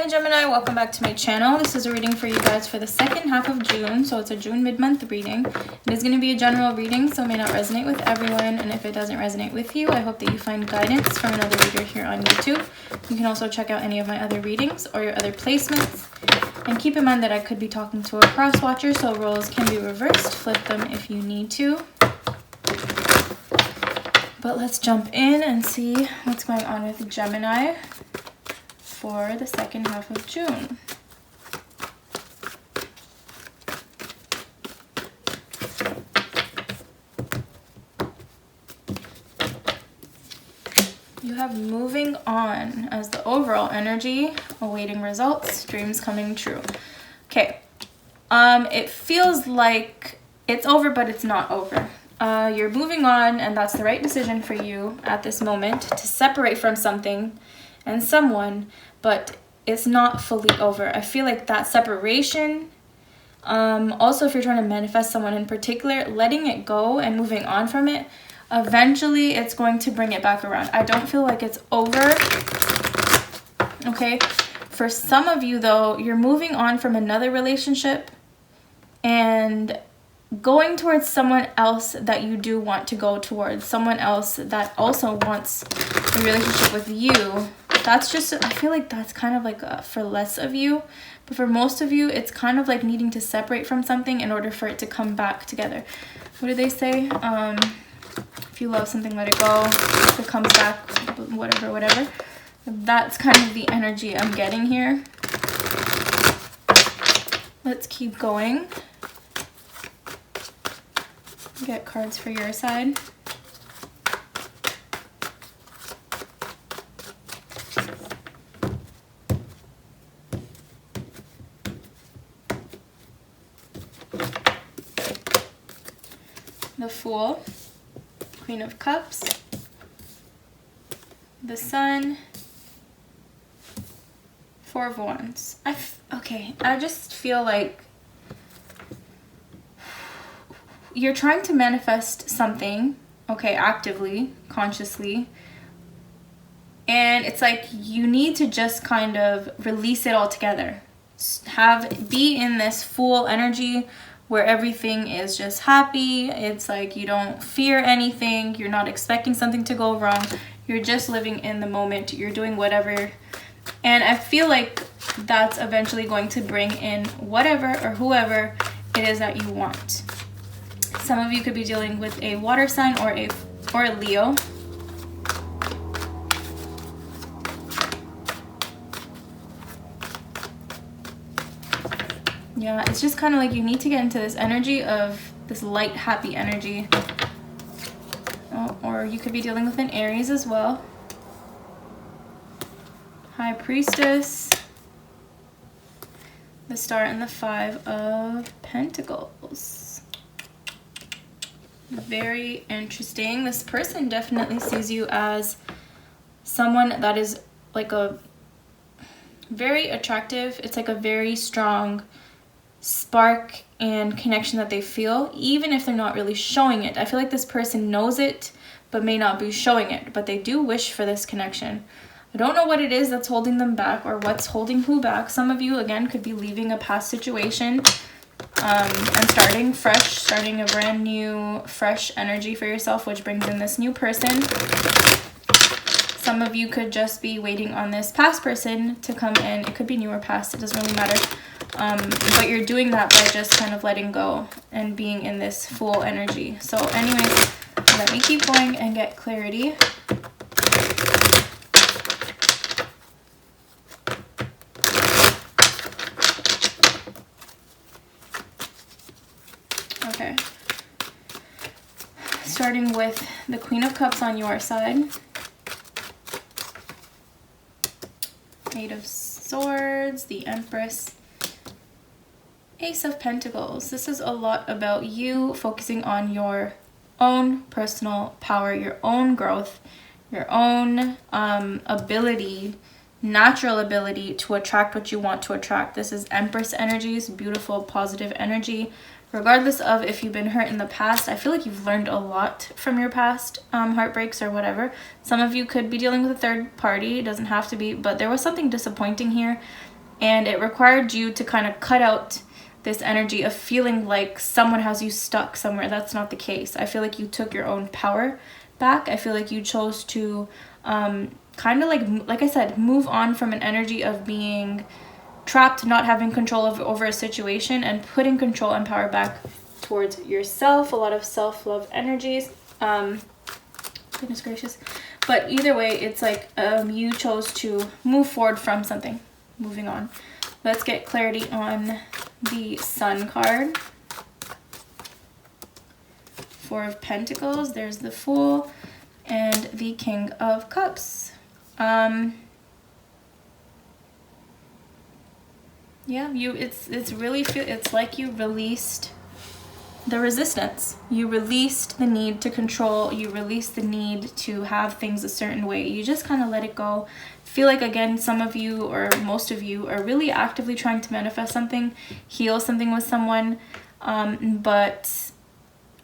Hi Gemini, welcome back to my channel. This is a reading for you guys for the second half of June, so it's a June mid-month reading. It is going to be a general reading, so it may not resonate with everyone, and if it doesn't resonate with you, I hope that you find guidance from another reader here on YouTube. You can also check out any of my other readings or your other placements, and keep in mind that I could be talking to a cross-watcher, so roles can be reversed. Flip them if you need to. But let's jump in and see what's going on with Gemini for the second half of June. You have moving on as the overall energy, awaiting results, dreams coming true. Okay, it feels like it's over, but it's not over. You're moving on, and that's the right decision for you at this moment to separate from something and someone, but it's not fully over. I feel like that separation, also if you're trying to manifest someone in particular, letting it go and moving on from it, eventually it's going to bring it back around. I don't feel like it's over. Okay, for some of you though, you're moving on from another relationship and going towards someone else that you do want to go towards, someone else that also wants a relationship with you. That's just, I feel like that's kind of like for less of you, but for most of you, it's kind of like needing to separate from something in order for it to come back together. What do they say? If you love something, let it go. If it comes back, whatever. That's kind of the energy I'm getting here. Let's keep going. Get cards for your side. The Fool, Queen of Cups, the Sun, Four of Wands. I just feel like you're trying to manifest something, okay, actively, consciously, and it's like you need to just kind of release it all together. Be in this Fool energy where everything is just happy. It's like you don't fear anything. You're not expecting something to go wrong. You're just living in the moment. You're doing whatever. And I feel like that's eventually going to bring in whatever or whoever it is that you want. Some of you could be dealing with a water sign or a Leo. Yeah, it's just kind of like you need to get into this energy of this light, happy energy. Oh, or you could be dealing with an Aries as well. High Priestess, the Star, and the Five of Pentacles. Very interesting. This person definitely sees you as someone that is like a very attractive. It's like a very strong spark and connection that they feel, even if they're not really showing it. I feel like this person knows it but may not be showing it, but they do wish for this connection. I don't know what it is that's holding them back or what's holding who back. Some of you, again, could be leaving a past situation and starting fresh, starting a brand new, fresh energy for yourself, which brings in this new person. Some of you could just be waiting on this past person to come in. It could be new or past, it doesn't really matter. But you're doing that by just kind of letting go and being in this Fool energy. So anyways, let me keep going and get clarity. Okay. Starting with the Queen of Cups on your side. Eight of Swords, the Empress, Ace of Pentacles. This is a lot about you focusing on your own personal power, your own growth, your own ability, natural ability to attract what you want to attract. This is Empress energies, beautiful, positive energy. Regardless of if you've been hurt in the past, I feel like you've learned a lot from your past heartbreaks or whatever. Some of you could be dealing with a third party. It doesn't have to be, but there was something disappointing here. And it required you to kind of cut out this energy of feeling like someone has you stuck somewhere. That's not the case. I feel like you took your own power back. I feel like you chose to kind of like I said, move on from an energy of being trapped, not having control over a situation, and putting control and power back towards yourself. A lot of self-love energies. Goodness gracious. But either way, it's like you chose to move forward from something. Moving on. Let's get clarity on the Sun card. Four of Pentacles. There's the Fool and the King of Cups. Yeah, it's really it's like you released the resistance. You released the need to control. You released the need to have things a certain way. You just kind of let it go. Feel like, again, some of you or most of you are really actively trying to manifest something, heal something with someone, but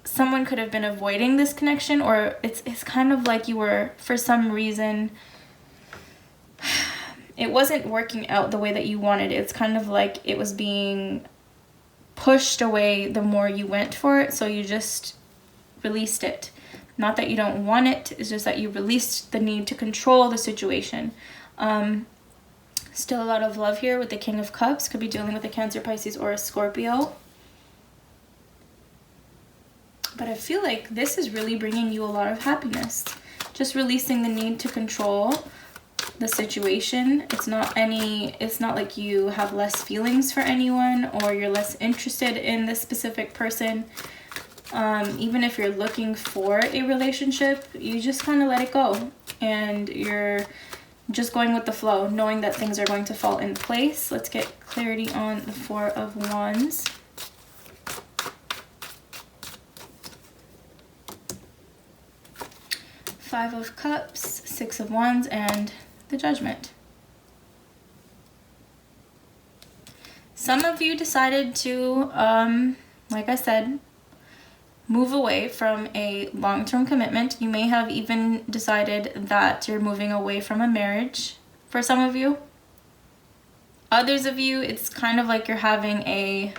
someone could have been avoiding this connection, or it's kind of like you were, for some reason, it wasn't working out the way that you wanted. It's kind of like it was being pushed away the more you went for it, so you just released it. Not that you don't want it, it's just that you released the need to control the situation. Still a lot of love here with the King of Cups. Could be dealing with a Cancer, Pisces, or a Scorpio. But I feel like this is really bringing you a lot of happiness. Just releasing the need to control the situation. It's not like you have less feelings for anyone, or you're less interested in this specific person. Even if you're looking for a relationship, you just kind of let it go, and you're just going with the flow, knowing that things are going to fall in place. Let's get clarity on the Four of Wands. Five of Cups, Six of Wands, and the Judgment. Some of you decided to, like I said, move away from a long-term commitment. You may have even decided that you're moving away from a marriage for some of you. Others of you, it's kind of like you're having a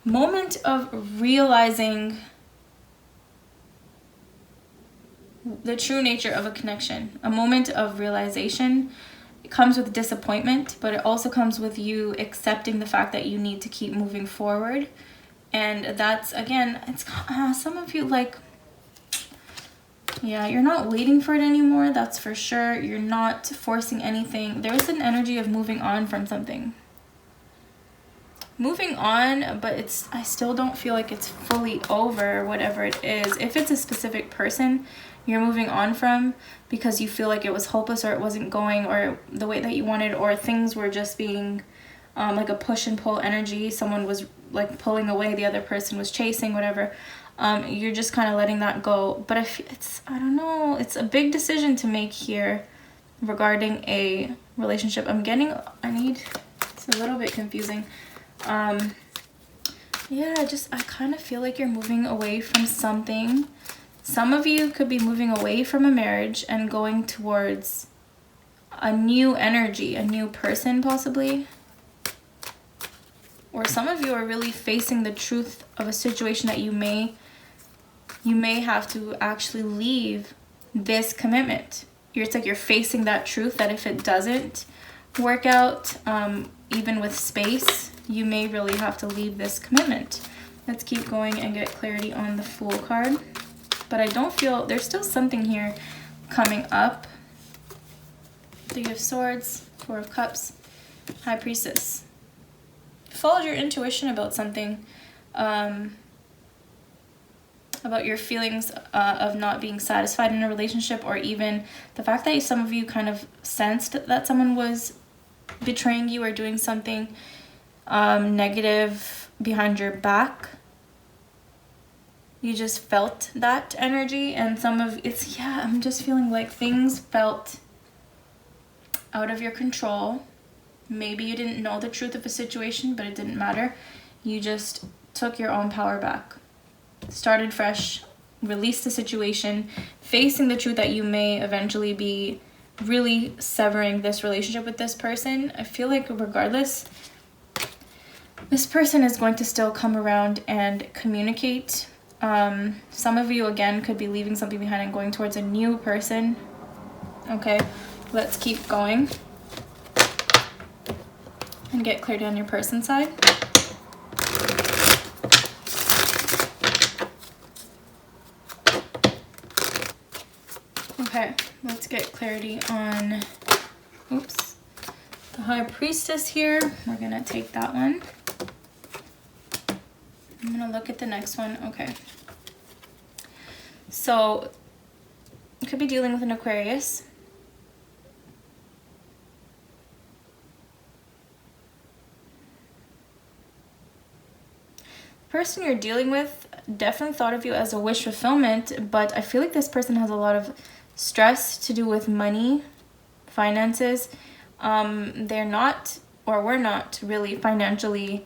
moment of realizing the true nature of a connection. A moment of realization. It comes with disappointment, but it also comes with you accepting the fact that you need to keep moving forward. And that's, again, it's some of you, like, yeah, you're not waiting for it anymore, that's for sure. You're not forcing anything. There is an energy of moving on from something. Moving on, but I still don't feel like it's fully over, whatever it is. If it's a specific person you're moving on from because you feel like it was hopeless, or it wasn't going or the way that you wanted, or things were just being like a push and pull energy, someone was like pulling away, the other person was chasing, whatever, you're just kind of letting that go. But I don't know, it's a big decision to make here regarding a relationship. It's a little bit confusing. Yeah, I kind of feel like you're moving away from something. Some of you could be moving away from a marriage and going towards a new energy, a new person possibly. Or some of you are really facing the truth of a situation that you may have to actually leave this commitment. It's like you're facing that truth that if it doesn't work out, even with space, you may really have to leave this commitment. Let's keep going and get clarity on the Fool card. But I don't feel, there's still something here coming up. Three of Swords, Four of Cups, High Priestess. Followed your intuition about something, about your feelings of not being satisfied in a relationship, or even the fact that some of you kind of sensed that someone was betraying you or doing something negative behind your back. You just felt that energy, and I'm just feeling like things felt out of your control. Maybe you didn't know the truth of a situation, but it didn't matter. You just took your own power back. Started fresh, released the situation, facing the truth that you may eventually be really severing this relationship with this person. I feel like regardless, this person is going to still come around and communicate. Some of you, again, could be leaving something behind and going towards a new person. Okay, let's keep going and get clarity on your person side. Okay, let's get clarity on, oops, the High Priestess here. We're gonna take that one. I'm gonna look at the next one. Okay. So, you could be dealing with an Aquarius. The person you're dealing with definitely thought of you as a wish fulfillment, but I feel like this person has a lot of stress to do with money, finances. They're not, or we're not really financially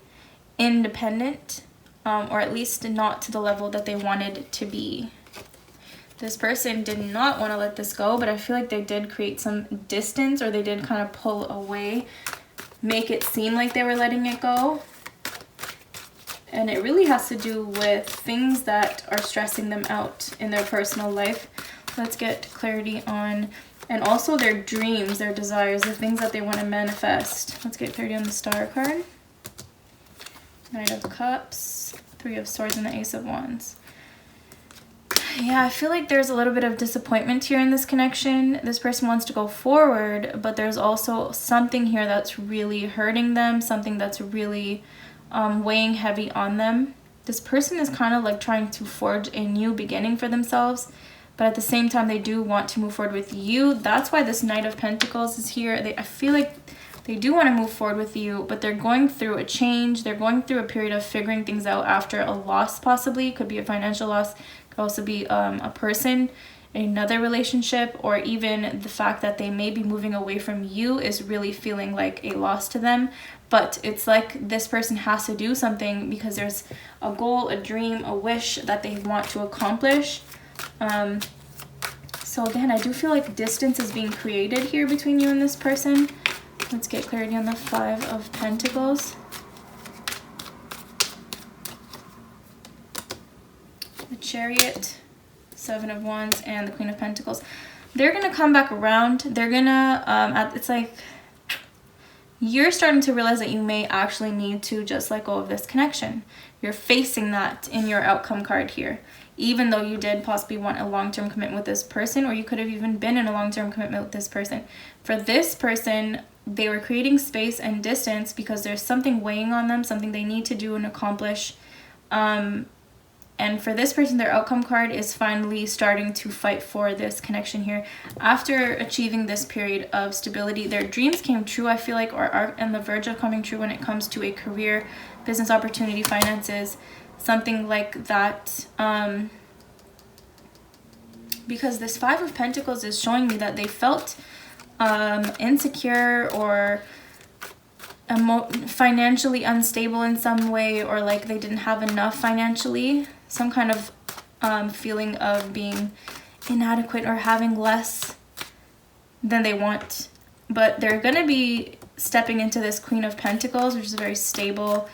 independent, or at least not to the level that they wanted to be. This person did not want to let this go, but I feel like they did create some distance, or they did kind of pull away, make it seem like they were letting it go. And it really has to do with things that are stressing them out in their personal life. Let's get clarity on, and also their dreams, their desires, the things that they want to manifest. Let's get clarity on the Star card. Knight of Cups, Three of Swords, and the Ace of Wands. Yeah, I feel like there's a little bit of disappointment here in this connection. This person wants to go forward, but there's also something here that's really hurting them, something that's really weighing heavy on them. This person is kind of like trying to forge a new beginning for themselves, but at the same time they do want to move forward with you. That's why this Knight of Pentacles is here. I feel like they do want to move forward with you, but they're going through a change. They're going through a period of figuring things out after a loss, possibly. Could be a financial loss, could also be a person, another relationship, or even the fact that they may be moving away from you is really feeling like a loss to them. But it's like this person has to do something because there's a goal, a dream, a wish that they want to accomplish. So again, I do feel like distance is being created here between you and this person. Let's get clarity on the Five of Pentacles. The Chariot, Seven of Wands, and the Queen of Pentacles. They're going to come back around. They're going to, it's like you're starting to realize that you may actually need to just let go of this connection. You're facing that in your outcome card here. Even though you did possibly want a long-term commitment with this person, or you could have even been in a long-term commitment with this person. For this person, they were creating space and distance because there's something weighing on them, something they need to do and accomplish. And for this person, their outcome card is finally starting to fight for this connection here. After achieving this period of stability, their dreams came true, I feel like, or are on the verge of coming true when it comes to a career, business opportunity, finances, something like that. Because this Five of Pentacles is showing me that they felt insecure or financially unstable in some way, or like they didn't have enough financially, some kind of feeling of being inadequate or having less than they want. But they're going to be stepping into this Queen of Pentacles, which is a very stable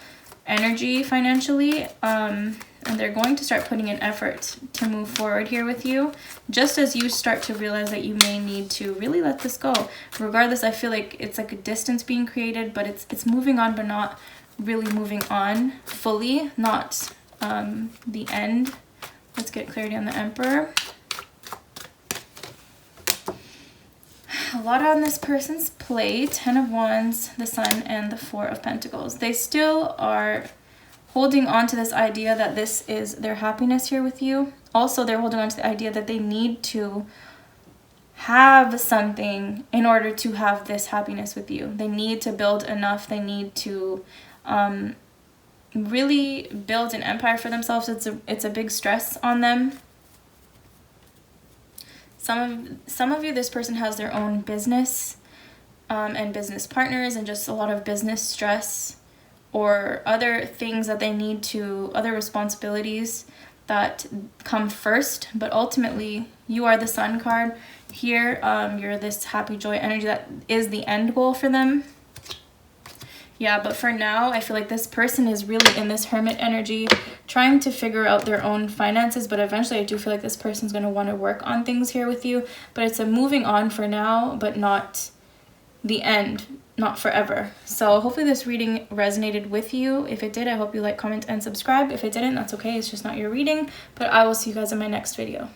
energy financially, and they're going to start putting in effort to move forward here with you, just as you start to realize that you may need to really let this go. Regardless, I feel like it's like a distance being created, but it's moving on, but not really moving on fully, not the end. Let's get clarity on the Emperor. A lot on this person's plate. 10 of Wands, the Sun, and the Four of Pentacles. They still are holding on to this idea that this is their happiness here with you. Also, they're holding on to the idea that they need to have something in order to have this happiness with you. They need to build enough. They need to really build an empire for themselves. It's a big stress on them. Some of you, this person has their own business and business partners and just a lot of business stress or other things that they need to, other responsibilities that come first, but ultimately you are the Sun card here. You're this happy joy energy that is the end goal for them. Yeah, but for now, I feel like this person is really in this Hermit energy, trying to figure out their own finances, but eventually I do feel like this person's going to want to work on things here with you, but it's a moving on for now, but not the end, not forever. So hopefully this reading resonated with you. If it did, I hope you like, comment, and subscribe. If it didn't, that's okay. It's just not your reading, but I will see you guys in my next video.